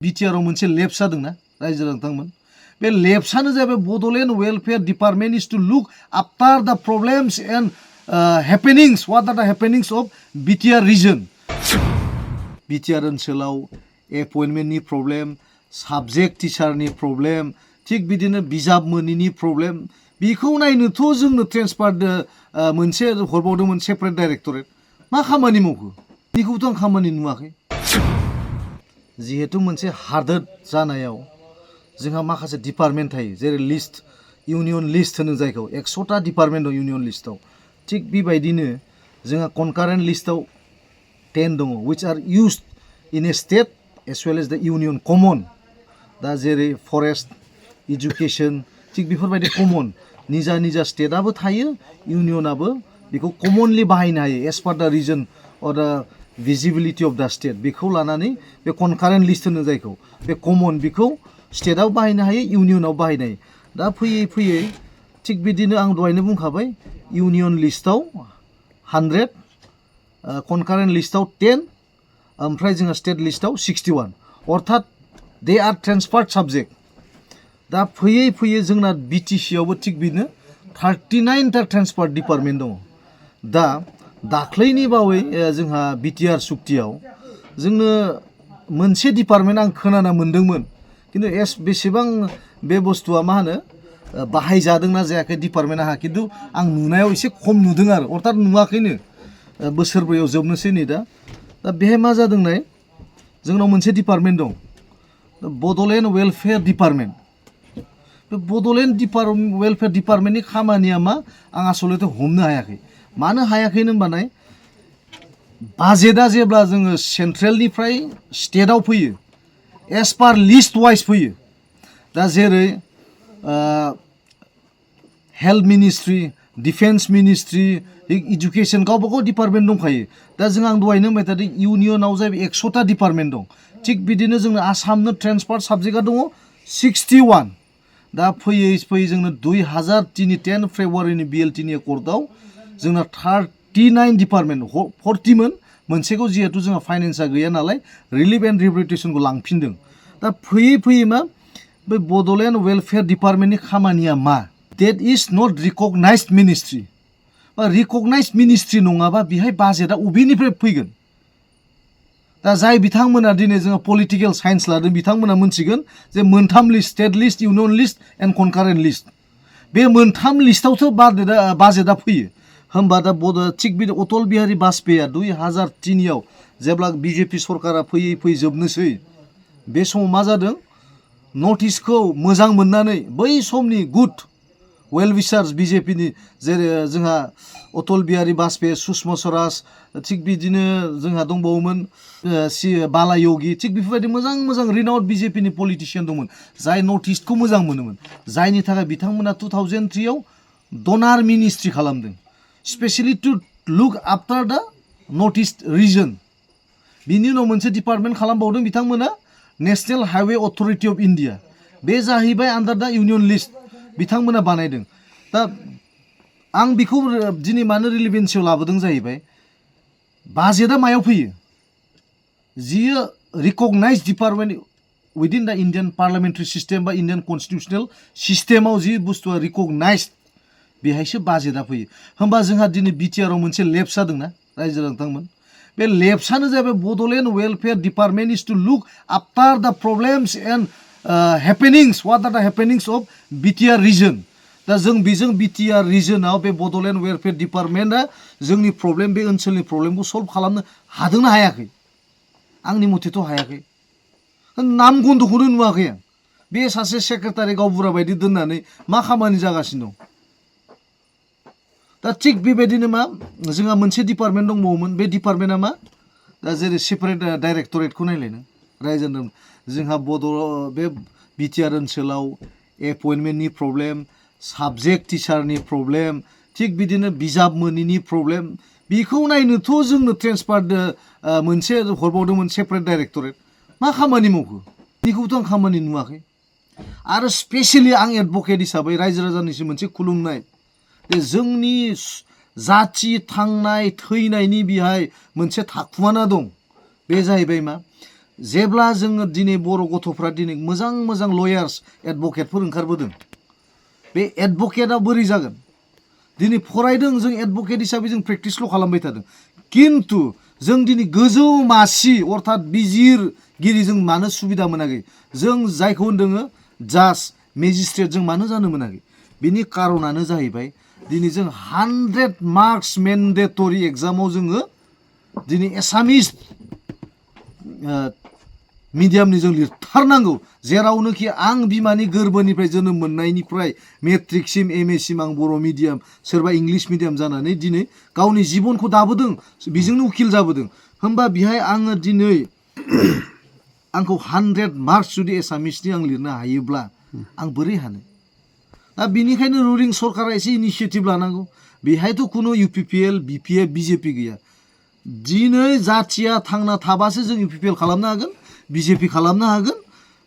BTR आव मोनसे lapse जादोंना रायजो नोंथांमोन बे लेप्सआनो जाबाय बड'लेण्ड वेलफेयार डिपार्टमेन्ट इज टु लुक आफ्टार द प्रब्लेम्स एन्ड हेपेनिंग्स व्हाट आर द हेपेनिंग्स अफ BTR रिजन BTR ओनसोलाव एपइन्टमेन्टनि प्रब्लेम साबजेक्ट टिचारनि प्रब्लेम थिग बिदिनो बिजाब मोनिनि प्रब्लेम बेखौ नायनोथ' जोंनो ट्रेन्सफार मोनसे हरबावदोंमोन सेपारेट डाइरेक्टरेट मा खामानि मावखो बेखौथ' आं खामानि नुवाखै जिहेतु मोनसे हादोर जानायाव जोंहा माखासे डिपार्टमेन्ट थायो जेरै लिस्ट इउनियन लिस्ट होनो जायखौ 100टा डिपार्टमेन्ट दं इउनियन लिस्टआव थिग बेबायदिनो जोंहा कनकारेन्ट लिस्टआव 10 दङ which are used in a state as well as the union common दा जेरै फरेस्ट एजुकेशन थिग बेफोरबायदि कमन निजा निजा स्टेटआबो थायो इउनियनाबो बेखौ कमनलि बाहायनो हायो एज पार द रिजन अर द भिजिबिलिटि अफ द स्टेट बेखौ लानानै बे कनकारेन्ट लिस्ट होनो जायखौ बे कमन बेखौ स्टेटआव बाहायनो हायो इउनियनाव बाहायनो हायो दा फैयै फैयै थिग बिदिनो आं दहायनो बुंखाबाय इउनियन लिस्टआव 100 कनकारेन्ट लिस्टआव 10 ओमफ्राय जोंहा स्टेट लिस्टआव 61 अर्थात दे आर ट्रेन्सफार्ड साबजेक्ट दा फैयै फैयै जोंना BTC आवबो थिग बिदिनो 39टा ट्रेन्सफार्ड डिपार्टमेन्ट दङ दा दाख्लैनि बावै जोंहा BTR सुक्तियाव जोंनो मोनसे डिपार्टमेन्ट आं खोनाना मोन्दोंमोन खिन्थु बेसेबां बे बुस्थुआ मा होनो बाहायजादोंना जायाखै डिपार्टमेन्टआ खिन्थु आं नुनायाव एसे खम नुदों आरो अर्थात नुवाखैनो बोसोरब्रैयाव जोबनोसै नै दा बेहाय मा जादों नाय जोंनाव मोनसे डिपार्टमेन्ट दं बड'लेण्ड वेलफेयार डिपार्टमेन्ट बे बड'लेण्ड वेलफेयार डिपार्टमेन्टनि खामानिया मा आं आसलथे हमनो हायाखै मानो हायाखैनो होनबानाय बाजेटआ जेब्ला जोङो सेन्ट्रेलनिफ्राय स्टेटआव फैयो एज पार लिस्ट वाइज फैयो दा जेरै health ministry defence ministry education गावबा गाव डिपार्टमेन्ट दंखायो दा जों आं दहायनो होनबाय थादों इउनियनाव जाहैबाय 100टा डिपार्टमेन्ट दं थिग बिदिनो जोंनो आसामनो ट्रेन्सफार साबजेक्टआ दङ 61 दा फैयै फैयै जोंनो 2003 फेब्रुवारिनि BLTनि एकर्डआव जोंना 39 डिपार्टमेन्ट 40 मोन मोनसेखौ जिहेतु जोंहा फाइनेन्सआ गैया नालाय रिलिफ एन्ड रिहेबिलिटेसनखौ लांफिनदों दा फैयै फैयै मा बे बड'लेण्ड वेलफेयार डिपार्टमेन्टनि खामानिया मा date is not recognized ministry बा रिकगनाइज्ड मिनिस्ट्रि नङाबा बेहाय बाजेटआ अबेनिफ्राय फैगोन दा जाय बिथांमोना दिनै जोङो पलिटिकेल साइन्स लादों बिथांमोना मोनथिगोन जे मोनथाम list state list union list and concurrent list बे मोनथाम लिस्टआवथ' बाजेटआ फैयो होमबा दा थिग बिदि अटल बिहारी बाजपेयीआ 2003आव जेब्ला BJP सरकारा फैयै फैयै जोबनोसै बे समाव मा जादों नर्थ इस्टखौ मोजां मोननानै बै समनि गुड वेल विचार्स BJPनि जेरै जोंहा अटल बिहारी बाजपेयी सुषमा स्वराज थिग बिदिनो जोंहा दंबावोमोन बाला योगी थिग बेफोरबायदि मोजां मोजां रिनाउड BJPनि पलिटिशियान दंमोन जाय नर्थ इस्टखौ मोजां मोनोमोन जायनि थाखाय बिथांमोना 2003आव डनार मिनिस्ट्रि खालामदों स्पेशेलि टु लुक आफ्टार द नर्थ इस्ट रिजन बिनि उनाव मोनसे डिपार्टमेन्ट खालामबावदों बिथांमोना national highway authority of India बे जाहैबाय आन्डार द इउनियन लिस्ट बिथांमोना बानायदों दा आं बेखौ दिनै मानो रिलेभेन्सआव लाबोदों जाहैबाय बाजेटआ मायाव फैयो जियो रिकगनाइज्ड डिपार्टमेन्ट उइदिन द इन्डियान पार्लियामेन्टारि सिस्टेम बा इन्डियान कन्स्टिटिउसनेल सिस्टेमाव जि बुस्थुआ रिकगनाइज्ड बेहायसो बाजेटआ फैयो होमबा जोंहा दिनै BTR आव मोनसे लेप्स जादोंना रायजो नोंथांमोन बे लेप्सआनो जाबाय बड'लेण्ड वेलफेयार डिपार्टमेन्ट इज टु लुक आफ्टार द प्रब्लेम्स एन्ड हेपेनिंग्स व्हाट आर द हेपेनिंग्स अफ BTR रिजन दा जों बेजों BTR रिजनाव बे बड'लेण्ड वेलफेयार डिपार्टमेन्टआ जोंनि प्रब्लेम बे ओनसोलनि प्रब्लेमखौ सल्भ खालामनो हादोंना हायाखै आंनि मथेथ' हायाखै नाम गन्थ'खौनो नुवाखै आं बे सासे सेक्रेटारि गावबुरा बायदि दोननानै मा खामानि जागासिनो दं दा थिग बेबायदिनो मा जोंहा मोनसे डिपार्टमेन्ट दंबावोमोन बे डिपार्टमेन्टआ मा दा जेरै सेपारेट डाइरेक्टरेटखौ नायलाय नों रायजो जोंहा बे BTR ओनसोलाव एपइन्टमेन्टनि प्रब्लेम साबजेक्ट टिचारनि प्रब्लेम थिग बिदिनो बिजाब मोनिनि प्रब्लेम बेखौ नायनोथ' जोंनो ट्रेन्सफार मोनसे हरबावदोंमोन सेपारेट डाइरेक्टरेट मा खामानि मावखो बेखौथ' आं खामानि नुवाखै आरो स्पेशेलि आं एडभकेट हिसाबै रायजो राजानिसिम मोनसे खुलुमनाय जोंनि जाथि थांनाय थैनायनि बेहाय मोनसे थाखुमाना दं बे जाहैबाय मा जेब्ला जोङो दिनै बर' गथ'फ्रा दिनै मोजां मोजां लयार्स एडभकेटफोर ओंखारबोदों बे एडभकेटआ बोरै जागोन दिनै फरायदों जों एडभकेट हिसाबै जों प्रेक्टिसल' खालामबाय थादों खिन्थु जों दिनै गोजौ मासि अर्थात बिजिरगिरि जों मानो सुबिदा मोनाखै जों जायखौ होनदों जाज मेजिस्ट्रेट जों मानो जानो मोनाखै बिनि कारनानो जाहैबाय दिनै जों 100 मार्क्स मेन्डेटरि एग्जामाव जोङो दिनै एसामिस मिडियामनि जों लिरथारनांगौ जेरावनोखि आं बिमानि गोरबोनिफ्राय जोनोम मोननायनिफ्राय मेट्रिकसिम एम ए सिम आं बर' मिडियाम सोरबा इंलिश मिडियाम जानानै दिनै गावनि जिबनखौ दाबोदों बेजोंनो उकिल जाबोदों होमबा बेहाय आङो दिनै आंखौ 100 मार्क्स जुदि एसामिसनि आं लिरनो हायोब्ला आं बोरै हानो दा बिनिखायनो रुलिं सरकारा एसे इनिसियेटिभ लानांगौ बेहायथ' खुनु इउपिपिएल बिपिएफ बिजेपि गैया दिनै जाथिया थांना थाबासो जों इउपिपिएल खालामनो हागोन बिजेपि खालामनो हागोन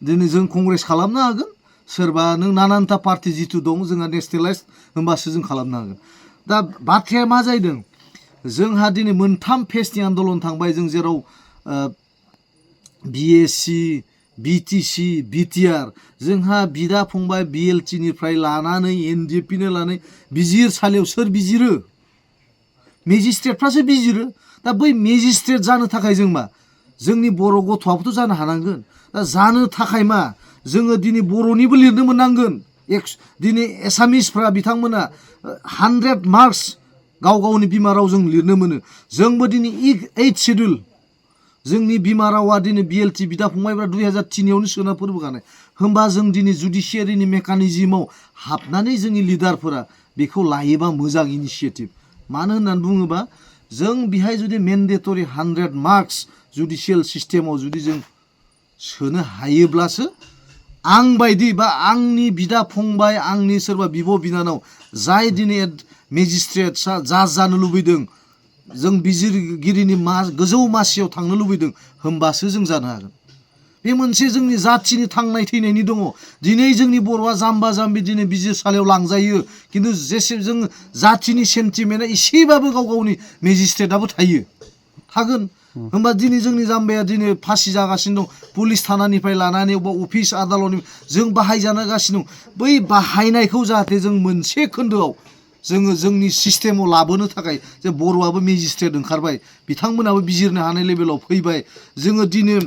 दिनै जों कंग्रेस खालामनो हागोन सोरबा नों नानानथा पार्टि जिथु दं जोंहा नेसनेलाइज होमबासो जों खालामनो हागोन दा बाथ्राया मा जादों जोंहा दिनै मोनथाम फेसनि आन्दलन थांबाय जों जेराव बिएससि बिटिसि बिटिआर जोंहा बिदा फंबाय बिएलटिनिफ्राय लानानै एनडिएफपिनो लानानै बिजिरसालियाव सोर बिजिरो मेजिस्ट्रेटफ्रासो बिजिरो दा बै मेजिस्ट्रेट जानो थाखाय जों मा जोंनि बर' गथ'आबोथ' जानो हानांगोन दा जानो थाखाय मा जोङो दिनै बर'निबो लिरनो मोननांगोन दिनै एसामिसफ्रा बिथांमोना 100 मार्क्स गाव गावनि बिमा रावजों लिरनो मोनो जोंबो दिनै 8 शेड्युल जोंनि बिमा रावा दिनै बिएलटि बिदा फंबायफ्रा 2003आवनो सोना फोरबोखानाय होमबा जों दिनै जुडिसियारिनि मेकानिजमाव हाबनानै जोंनि लिडारफोरा बेखौ लायोबा मोजां इनिसियेटिभ मानो होननानै बुङोबा जों बेहाय जुदि मेन्डेटरि 100 मार्क्स जुडिसियेल सिस्टेमाव जुदि जों सोनो हायोब्लासो आं बायदि बा आंनि बिदा फंबाय आंनि सोरबा बिब' बिनानाव जाय दिनै मेजिस्ट्रेट जाज जानो लुबैदों जों बिजिरगिरिनि गोजौ मासियाव थांनो लुबैदों होमबासो जों जानो हागोन बे मोनसे जोंनि जाथिनि थांनाय थैनायनि दङ दिनै जोंनि बर'आ जाम्बा जाम्बि दिनै बिजिरसालियाव लांजायो खिन्थु जेसे जों जाथिनि सेन्टिमेन्टआ एसेबाबो गाव गावनि मेजिस्ट्रेटआबो थागोन होमबा दिनै जोंनि जाम्बाया दिनै फासि जागासिनो दं पुलिस थानानिफ्राय लानानै अबेबा अफिस आदालतनि जों बाहायजागासिनो दं बै बाहायनायखौ जाहाथे जों मोनसे खोन्दोआव जोङो जोंनि सिस्टेमाव लाबोनो थाखाय जे बर'आबो मेजिस्ट्रेट ओंखारबाय बिथांमोनाबो बिजिरनो हानाय लेभेलाव फैबाय जोङो दिनै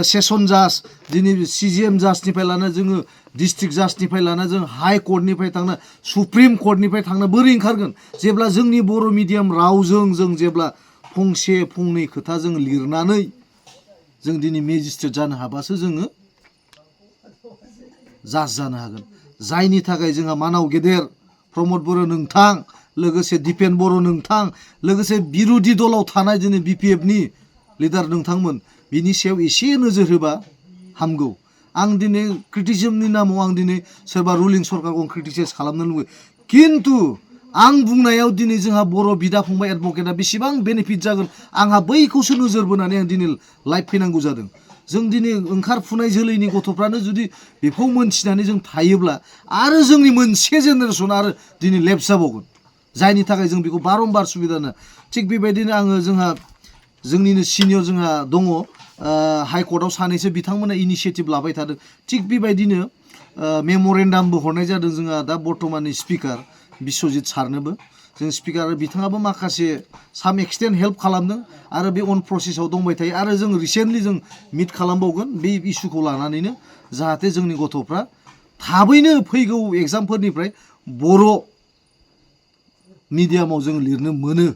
सेसन जाज दिनै सिजिएम जाजनिफ्राय लाना जोङो डिस्ट्रिक्ट जाजनिफ्राय लाना जों हाइ कर्टनिफ्राय थांना सुप्रिम कर्टनिफ्राय थांना बोरै ओंखारगोन जेब्ला जोंनि बर' मिडियाम रावजों जों जेब्ला फंसे फंनै खोथा जों लिरनानै जों दिनै मेजिस्ट्रेट जानो हाबासो जोङो जाज जानो हागोन जायनि थाखाय जोंहा मानाव गेदेर प्रमद बर' नोंथां लोगोसे दिपेन बर' नोंथां लोगोसे बिरोधि दलाव थानाय दिनै बिपिएफनि लिडार नोंथांमोन बिनि सायाव एसे नोजोर होबा हामगौ आं दिनै क्रिटिसिजमनि नामाव आं दिनै सोरबा रुलिं सरकारखौ क्रिटिसाइज खालामनो लुबैयो खिन्थु आं बुंनायाव दिनै जोंहा बर' बिदा फंबाय एडभकेटआ बेसेबां बेनिफिट जागोन आंहा बैखौसो नोजोर बोनानै आं दिनै लाइभ फैनांगौ जादों जों दिनै ओंखारफुनाय जोलैनि गथ'फ्रानो जुदि बेखौ मोनथिनानै जों थायोब्ला आरो जोंनि मोनसे जेनेरेसना आरो दिनै लेफ्ट जाबावगोन जायनि थाखाय जों बेखौ बारम्बार सुबिदा होनो थिग बेबायदिनो आङो जोंहा जोंनिनो सिनियर जोंहा दङ हाइकर्टआव सानैसो बिथांमोना इनिसियेटिभ लाबाय थादों थिग बेबायदिनो मेम'रेन्डामबो हरनाय जादों जोंहा दा बर्तमाननि स्पिकार बिश्वजित सारनोबो जों स्पिकार बिथाङाबो माखासे साम एक्सटेन्ट हेल्प खालामदों आरो बे अन प्रसेसआव दंबाय थायो आरो जों रिसेन्टलि जों मिट खालामबावगोन बे इस्युखौ लानानैनो जाहाथे जोंनि गथ'फ्रा थाबैनो फैगौ एग्जामफोरनिफ्राय बर' मिडियामाव जों लिरनो मोनो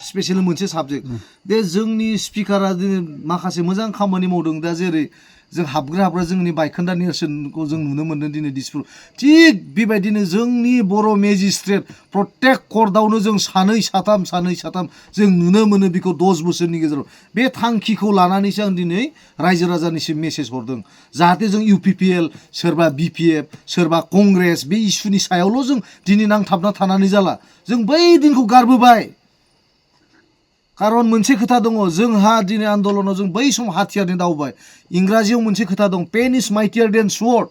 स्पेसियेलि मोनसे साबजेक्ट बे जोंनि स्पिकारा दिनै माखासे मोजां खामानि मावदों दा जेरै जों हाबग्रा जोंनि बायखोन्दा नेरसोनखौ जों नुनो मोन्दों दिनै दिसपुर थिग बेबायदिनो जोंनि बर' मेजिस्ट्रेट प्रत्येक कर्टआवनो जों सानै साथाम जों नुनो मोनो बेखौ 10 बोसोरनि गेजेराव बे थांखिखौ लानानैसो आं दिनै रायजो राजानिसिम मेसेज हरदों जाहाथे जों इउपिपिएल सोरबा बिपिएफ सोरबा कंग्रेस बे इस्युनि सायावल' जों दिनै नांथाबना थानानै जाला जों बै दिनखौ गारबोबाय खारन मोनसे खोथा दङ जोंहा दिनै आन्दलनाव जों बै सम हाथियारनि दावबाय इंराजियाव मोनसे खोथा दं पेन इज माइटियार देन स्वord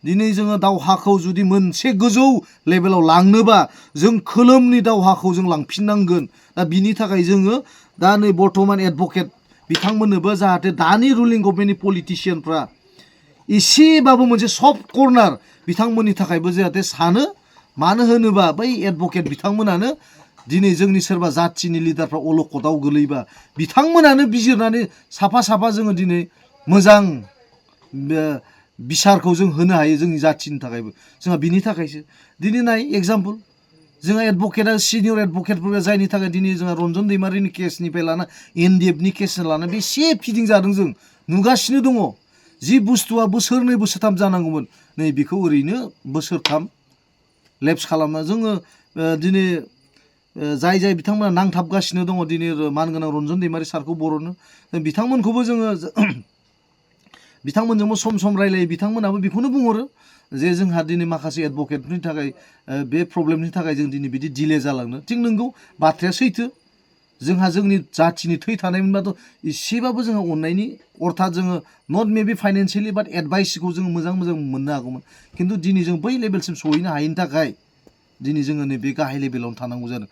दिनै जोङो दावहाखौ जुदि मोनसे गोजौ लेभेलाव लांनोबा जों खोलोमनि दावहाखौ जों लांफिननांगोन दा बिनि थाखाय जोङो दा नै बर्तमान एडभकेट बिथांमोननोबो जाहाथे दानि रुलिं गभर्नमेन्टनि पलिटिशियानफ्रा एसेबाबो मोनसे सफ्ट कर्नार बिथांमोननि थाखायबो जाहाथे सानो मानो होनोबा बै एडभकेट बिथांमोनानो दिनै जोंनि सोरबा जाथिनि लिडारफ्रा अलखदाव गोलैबा बिथांमोनानो बिजिरनानै साफा साफा जोङो दिनै मोजां बिसारखौ जों होनो हायो जोंनि जाथिनि थाखायबो जोंहा बिनि थाखायसो दिनै नाय एग्जाम्पल जोंहा एडभकेटआ सिनियर एडभकेटफोरा जायनि थाखाय दिनै जोंहा रन्जन दैमारिनि केसनिफ्राय लाना एनडिएफनि केस लाना बेसे फिदिं जादों जों नुगासिनो दङ जि बुस्थुआ बोसोरनै बोसोरथाम जानांगौमोन नै बेखौ ओरैनो बोसोरथाम लेप्स खालामना जोङो दिनै जाय जाय बिथांमोना नांथाबगासिनो दङ दिनै मानगोनां रन्जन दैमारि सारखौ बर'नो बिथांमोनखौबो जोङो बिथांमोनजोंबो सम सम रायलायो बिथांमोनाबो बेखौनो बुंहरो जे जोंहा दिनै माखासे एडभकेटनि थाखाय बे प्रब्लेमनि थाखाय जों दिनै बिदि डिले जालांनो थिग नंगौ बाथ्राया सैथो जोंहा जोंनि जाथिनि थै थानायमोनबाथ' एसेबाबो जोंहा अननायनि अर्थात जोङो नट मेबि फाइनान्सियेलि बाट एडभाइसखौ जोङो मोजां मोजां मोननो हागौमोन खिन्थु दिनै जों बै लेभेलसिम सहैनो हायैनि थाखाय दिनै जोङो नैबे गाहाय लेभेलावनो थानांगौ जादों